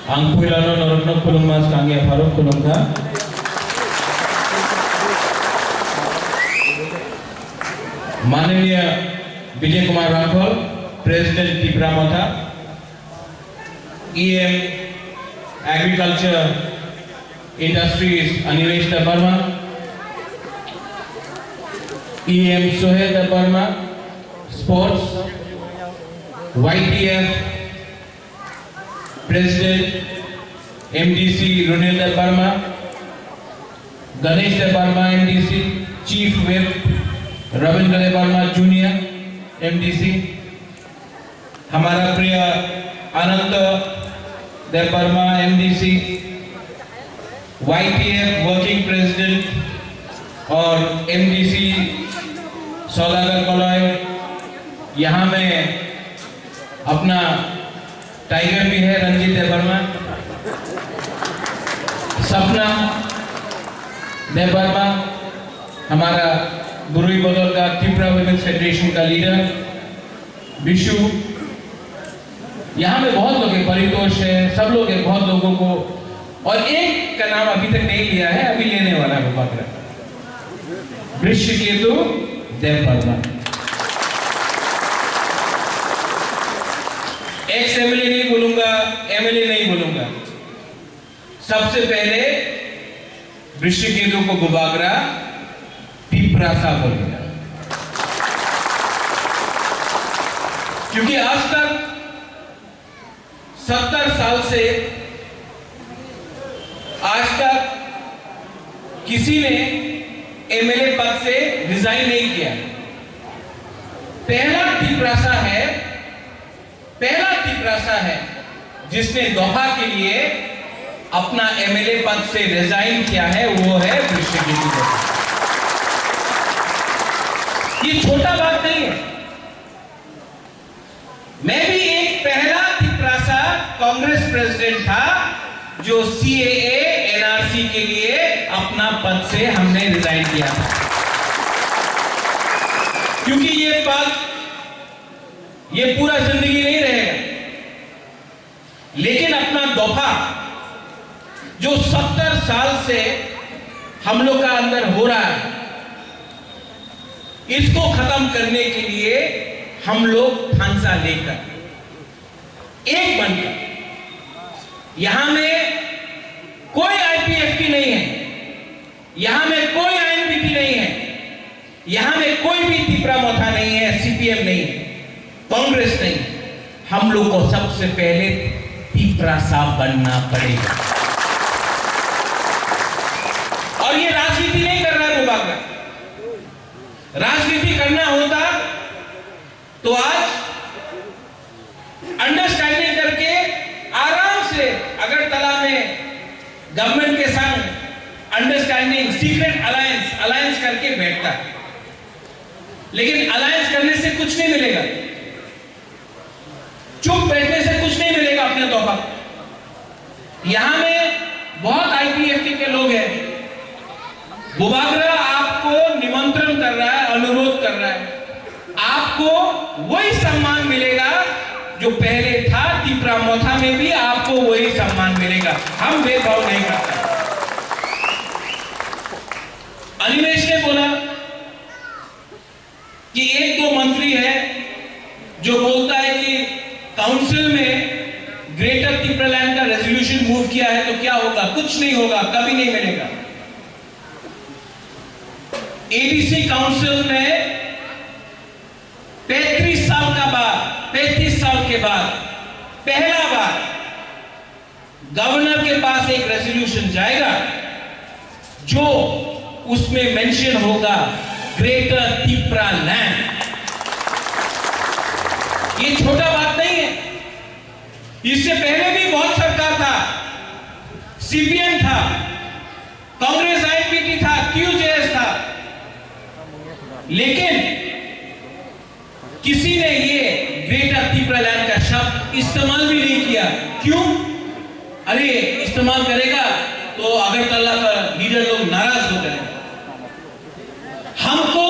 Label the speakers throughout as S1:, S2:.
S1: Angpuilano Norotno Kulungmas Kangya Faruk Kulungka माननीय Vijay Kumar Rathore president Tripura Motha EM agriculture industries Anivesh Debbarma EM Sohel Debbarma sports YTF president MDC Runil Debbarma Ganesh Debbarma MDC chief whip Ravindra Debbarma junior MDC हमारा प्रिय Anant Debbarma MDC YTF working president और MDC सौदागर कॉलोय यहाँ में अपना tiger भी है रंजीत देवर्मा सपना देवर्मा हमारा बुरुई बदल का त्रिपुरा वुमेन्स फेडरेशन का लीडर विशु यहाँ में बहुत लोग हैं परितोष है सब लोग हैं बहुत लोगों को और एक का नाम अभी तक नहीं लिया है अभी लेने वाला है बात वृषकेतु देवर्मा एक्स एमएलए नहीं बोलूंगा एमएलए नहीं बोलूंगा सबसे पहले वृषकेतु को गुबागरा त्रिपुरा बोलेगा क्योंकि आज तक 70 साल से आज तक किसी ने एमएलए पद से रिजाइन नहीं किया पहला त्रिपुरा है जिसने दोहा के लिए अपना एमएलए पद से रिजाइन किया है वो है वृषकेतु ये छोटा बात नहीं है मैं भी एक पहला त्रिपुरा कांग्रेस प्रेसिडेंट था जो CAA NRC के लिए अपना पद से हमने रिजाइन किया था क्योंकि ये पद ये पूरा जिंदगी नहीं रहेगा लेकिन अपना दोफा जो 70 साल से हम लोग का अंदर हो रहा है इसको खत्म करने के लिए हम लोग फांसा लेकर एक बनकर यहां में कोई IPFT नहीं है यहां में कोई INPT नहीं है यहां में कोई भी त्रिपुरा मोथा नहीं है CPM नहीं है कांग्रेस नहीं हम लोग को सबसे पहले त्रिपुरा साफ बनना पड़ेगा और ये राजनीति नहीं कर रहा है गुबागरा राजनीति करना होता तो आज अंडरस्टैंडिंग करके आराम से अगरतला में गवर्नमेंट के संग अंडरस्टैंडिंग सीक्रेट अलायंस करके बैठता लेकिन अलायंस करने से कुछ नहीं मिलेगा चुप बैठने से कुछ नहीं मिलेगा अपने तौर पर यहां में बहुत IPFT के लोग हैं गुबागरा आपको निमंत्रण कर रहा है अनुरोध कर रहा है आपको वही सम्मान मिलेगा जो पहले था त्रिपुरा मोथा में भी आपको वही सम्मान मिलेगा हम भेदभाव नहीं करते अनिमेश ने बोला कि एक दो मंत्री है जो बोलता है कि काउंसिल में ग्रेटर त्रिपुरा लैंड का रेजोल्यूशन मूव किया है तो क्या होगा कुछ नहीं होगा कभी नहीं मिलेगा ABC काउंसिल में 35 साल के बाद पहला बार गवर्नर के पास एक रेजोल्यूशन जाएगा जो उसमें मेंशन होगा ग्रेटर त्रिपुरा लैंड ये छोटा बात नहीं है इससे पहले भी बहुत सरकार था CPM था कांग्रेस INPT था QJS था लेकिन किसी ने ये ग्रेटर त्रिपुरा लैंड का शब्द इस्तेमाल भी नहीं किया क्यों अरे इस्तेमाल करेगा तो अगरतला का लीडर लोग नाराज हो जाएंगे हमको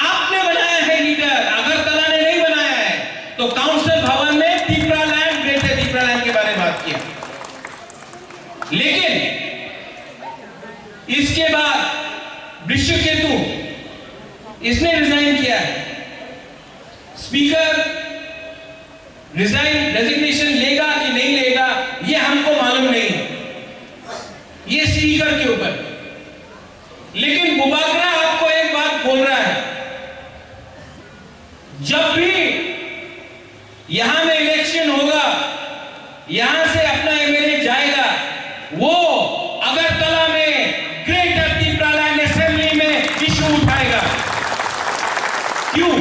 S1: आपने बनाया है लीडर अगरतला ने नहीं बनाया है तो काउंसिल भवन में Tripura land greater Tripura land के बारे में बात किया लेकिन इसके बाद वृषकेतु इसने रिजाइन किया है। स्पीकर रेजिग्नेशन लेगा कि नहीं लेगा ये हमको मालूम नहीं, ये स्पीकर के ऊपर। लेकिन बुबागरा आपको एक बात बोल रहा है, जब भी यहां में इलेक्शन होगा, यहां से अपना एमएलए जाएगा, वो अगरतला में ग्रेटर त्रिपुरालैंड असेंबली में इशू उठाएगा। क्यों?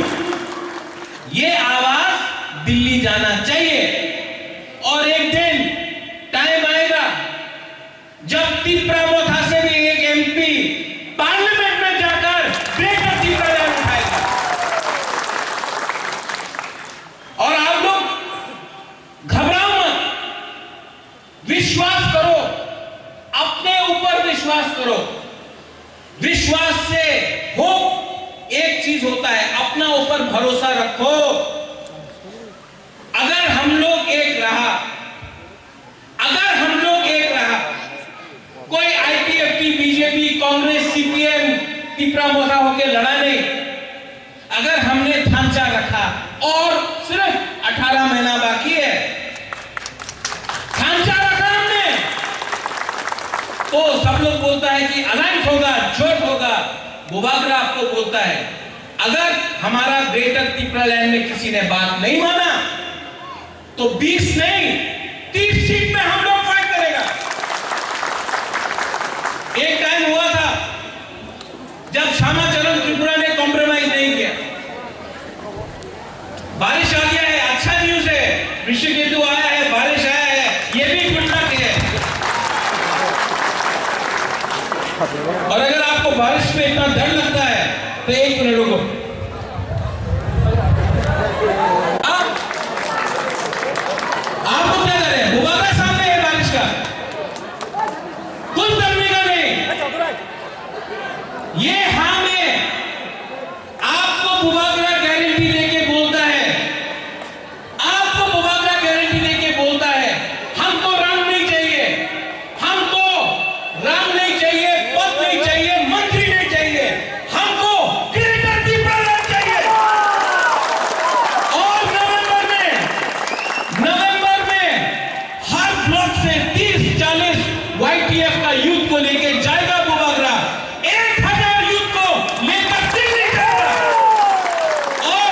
S1: ये आवाज दिल्ली जाना चाहिए। और एक दिन टाइम आएगा जब त्रिपुरा मोथा से भी एक एमपी पार्लियामेंट में जाकर ग्रेटर त्रिपुरालैंड उठाएगा। और आप लोग घबराओ मत, विश्वास करो, अपने ऊपर विश्वास करो। विश्वास से हो एक चीज होता है, अपना ऊपर भरोसा रखो। अगर हम लोग एक रहा, कोई IPFT, BJP, Congress, CPM Tripura Motha होकर लड़ा नहीं। अगर हमने ढांचा रखा और सिर्फ 18 महीना बाकी है, ढांचा रखा हमने, तो सब लोग बोलता है कि अलायंस होगा, जोट होगा। बुबागरा आपको बोलता है अगर हमारा ग्रेटर त्रिपुरालैंड में किसी ने बात नहीं माना तो 20 नहीं 30 सीट में हम लोग फाइट करेगा। एक टाइम हुआ था जब श्यामाचरण त्रिपुरा ने कॉम्प्रोमाइज नहीं किया। बारिश आ गया है, अच्छा न्यूज है, वृषकेतु आया है, बारिश आया है, ये भी गुड लक है। और अगर आपको बारिश में इतना डर लगता है तो एक मिनट रुको। आपको क्या डर है? बुबागरा सामने है बारिश का, कुछ डरने का नहीं। ये हाँ में आपको बुबागरा गारंटी देके बोलता है, आपको बुबागरा गारंटी देके बोलता है हमको राम नहीं चाहिए, हमको राम नहीं चाहिए, पद नहीं चाहिए, मंत्री नहीं चाहिए, हमको ग्रेटर त्रिपुरालैंड चाहिए। और नवंबर में हर ब्लॉक से 30-40 वाईटीएफ का यूथ को लेके जाएगा बुबागरा, 1000 यूथ को लेकर दिल्ली जाएगा। और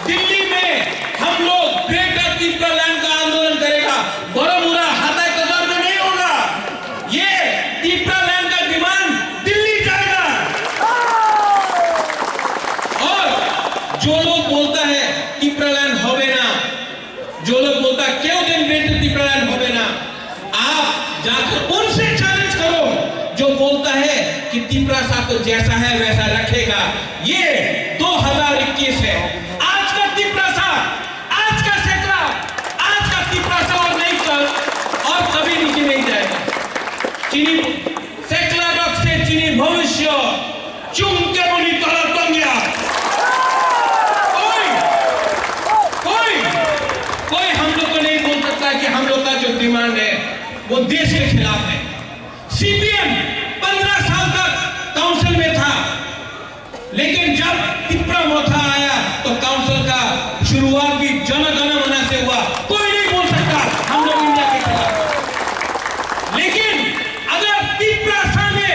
S1: दिल्ली में हम लोग ग्रेटर त्रिपुरालैंड का आंदोलन करेगा। बड़ोमुरा हाथा कदर में नहीं होगा, ये त्रिपुरालैंड का डिमांड दिल्ली जाएगा। और जो लोग बोलता है त्रिपुरालैंड होवे ना, जो लोग बोलता है क्यों दिन ग्रेटर त्रिपुरालैंड होवे ना, आप जाकर उनसे चैलेंज करो जो बोलता है कि त्रिपुरा साहब तो जैसा है वैसा रखेगा। ये 2021 है। आज का त्रिपुरा साहब, आज का सेकला, आज का त्रिपुरा साहब और नहीं कल और कभी नीचे नहीं जाएगा। चीनी सेकला रख से चीनी भविष्य चुम के बोली तोला तंगिया। कोई हम लोग को नहीं बोल सकता कि हम लोग का जो डिमांड है वो देश के खिलाफ है। सीपीएम 15 साल तक काउंसिल में था, लेकिन जब त्रिपुरा मोथा आया तो काउंसिल का शुरुआत भी जन गण मन से हुआ। कोई नहीं बोल सकता हम लोग इंडिया के खिलाफ। लेकिन अगर त्रिपुरा ने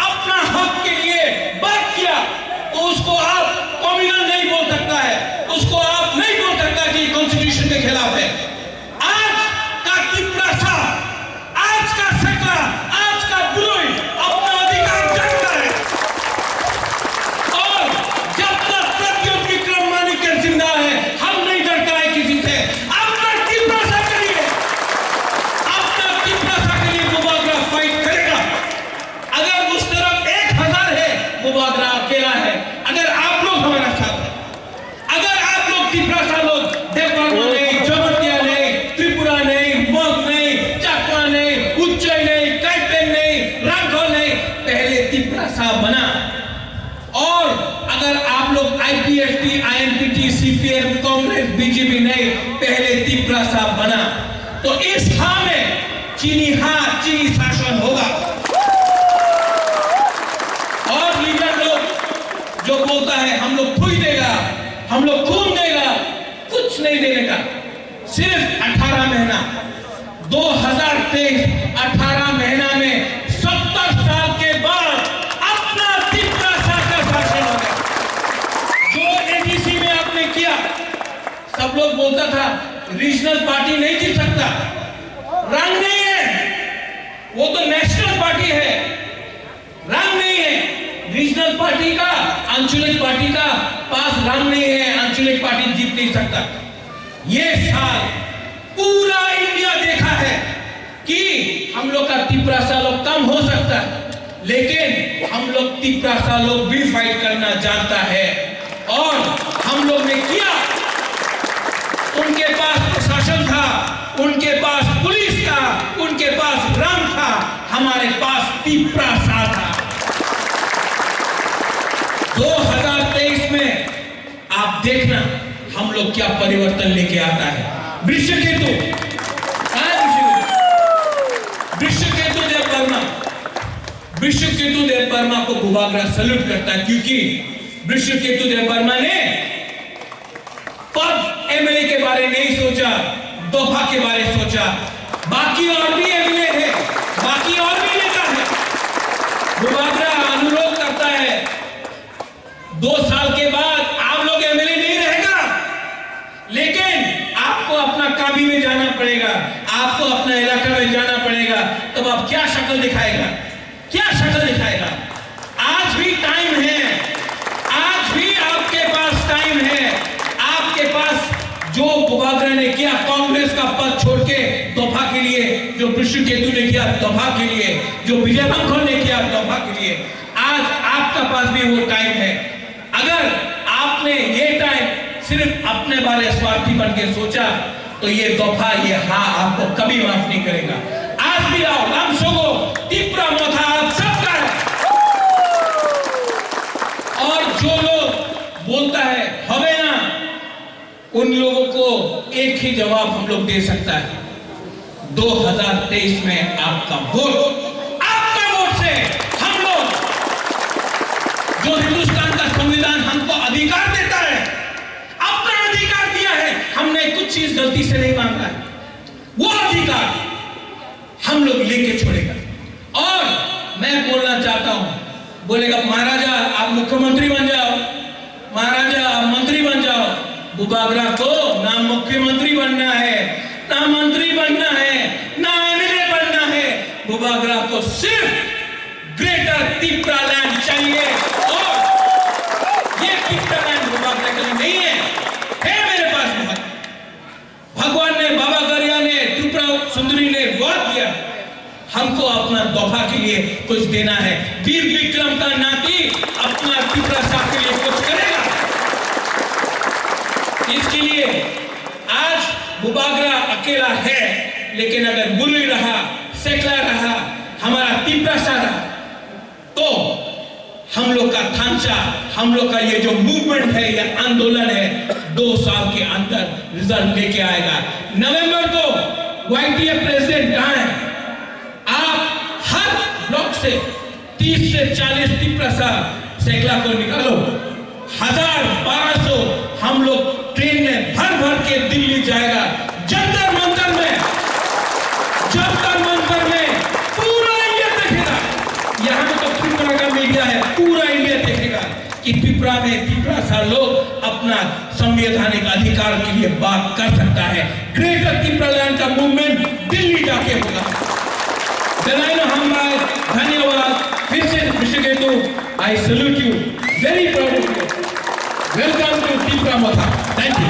S1: अपना हक के लिए बात किया तो उसको आप कॉम्युनल नहीं बोल सकता है, उसको आप नहीं बोल सकता कि कॉन्स्टिट्यूशन के खिलाफ है। आज का त्रिपुरा, आज का सेकला, आज का बुरोई अपना अधिकार जानता है। और जब तक प्रद्युम्न विक्रम मानिक्य जिंदा है हम नहीं डरता है किसी से। अपना त्रिपुरा करिए, अपना त्रिपुरा के लिए बुबागरा फाइट करेगा। अगर उस तरफ 1000 है, बुबागरा अकेला है। अगर आप लोग हमारा साथ है, अगर आप लोग त्रिपुरा लोग देवबर्मा नहीं, जमतिया नहीं, त्रिपुरा नहीं, मग नहीं, चाकमा नहीं, उज्जैन नहीं, कैपेन नहीं, राघव नहीं, पहले त्रिपुरा साहब बना। और अगर आप लोग आईपीएफटी, आईएनपीटी, सीपीएम, कांग्रेस, बीजेपी नहीं, पहले त्रिपुरा साहब बना। तो इस हाँ में चीनी हाथ मार्चिंग शासन होगा। और लीडर लोग जो बोलता है हम लोग खुई देगा, हम लोग खून देगा, कुछ नहीं देने का। सिर्फ 18 महीना 2023 18 महीना में 70 साल के बाद अपना तीसरा शासन हो गया। जो एडीसी में आपने किया, सब लोग बोलता था रीजनल पार्टी नहीं जीत सकता, रंग नहीं है, वो तो नेशनल पार्टी है, रंग नहीं है। रीजनल पार्टी का, आंचलिक पार्टी का पास रंग नहीं है, आंचलिक पार्टी जीत नहीं सकता। ये साल पूरा इंडिया देखा है कि हम लोग का तिपरासा लोग कम हो सकता है, लेकिन हम लोग तिपरासा लोग भी फाइट करना जानता है। और हम लोग ने किया, उनके पास प्रशासन था, उनके पास पुलिस था, उनके पास रंग था, हमारे पास तिपरासा था। 2023 में आप देखना हम लोग क्या परिवर्तन लेके आता है। वृषकेतु वृषकेतु देव वर्मा को भूभागरा सल्यूट करता है, क्योंकि वृषकेतु देव वर्मा ने पद एमएलए के बारे नहीं सोचा, दफा के बारे सोचा। बाकी और भी एमएलए है, बाकी और भी नेता है। भूभागरा अनुरोध करता है 2 साल के बाद आप लोग एमएलए नहीं रहेगा, लेकिन आपको अपना काबी में जाना पड़ेगा, आपको अपना इलाका में जाना पड़ेगा। तब आप क्या शक्ल दिखाएगा, क्या शक्ल दिखाएगा? आज भी टाइम है, आज भी आपके पास टाइम है। आपके पास जो भूभागरा ने किया कांग्रेस का पद छोड़ के दफा के लिए, जो वृषकेतु ने किया दफा के लिए, जो विजय राघवन ने किया दफा के लिए, आज आपका पास भी वो टाइम है। अगर आपने ये टाइम सिर्फ अपने बारे स्वार्थी बन के सोचा, तो ये दफा, ये हाँ आपको कभी माफ नहीं करेगा। आज भी आओ, लामसोगो तिपरा मोथा आप सबका है। और जो लोग बोलता है हवे ना, उन लोगों को एक ही जवाब हम लोग दे सकता है, 2023 में आपका वोट से हम लोग, जो हिंदुस्तान का संविधान हमको अधिकार देता है, अपना अधिकार दिया है, हमने कुछ चीज गलती से नहीं मांगा है, वो अधिकार हम लोग लेके छोड़ेगा। और मैं बोलना चाहता हूं, बोलेगा महाराजा आप मुख्यमंत्री बन जाओ, महाराजा आप मंत्री बन जाओ। भूभागरा को ना मुख्यमंत्री बनना है, ना मंत्री बनना है, ना एमएलए बनना है। भूभागरा को सिर्फ ग्रेटर तिपरा लैंड चाहिए, और ये तिपरा लैंड भूभागरा के लिए नहीं है मेरे पास बहुत। भगवान ने, बाबा गरिया ने, त्रिपुरा सुंदरी ने वाद दिया, हमको अपना दफा के लिए कुछ देना है। वीर विक्रम का नाती अपना तिपरा साहब के लिए कुछ करेगा। इसके लिए आज भूभागरा अकेला है, लेकिन अगर बुल्ली रहा, सेकला रहा, हमारा तिपरासा रहा, तो हम लोग का थांचा, हम लोग का ये जो मूवमेंट है, ये आंदोलन है, 2 साल के अंदर रिजल्ट लेके आएगा। नवंबर को वाईटीएफ प्रेसिडेंट कहां है? आप हर ब्लॉक से 30 से 40 तिपरासा सेकला को निकालो, 1000-1200 हम लोग ट्रेन में भर भर के दिल्ली जाएगा। जंतर मंतर में पूरा इंडिया देखेगा। यहाँ तो त्रिपुरा का मीडिया है, पूरा इंडिया देखेगा कि त्रिपुरा में तिपरासा लोग अपना संवैधानिक अधिकार के लिए बात कर सकता है। ग्रेटर त्रिपुरा लैंड का मूवमेंट दिल्ली जाके होगा। धन्यवाद फिर से Vrishaketu, I salute you, very proud of you. Welcome to Tipra Motha. Thank you.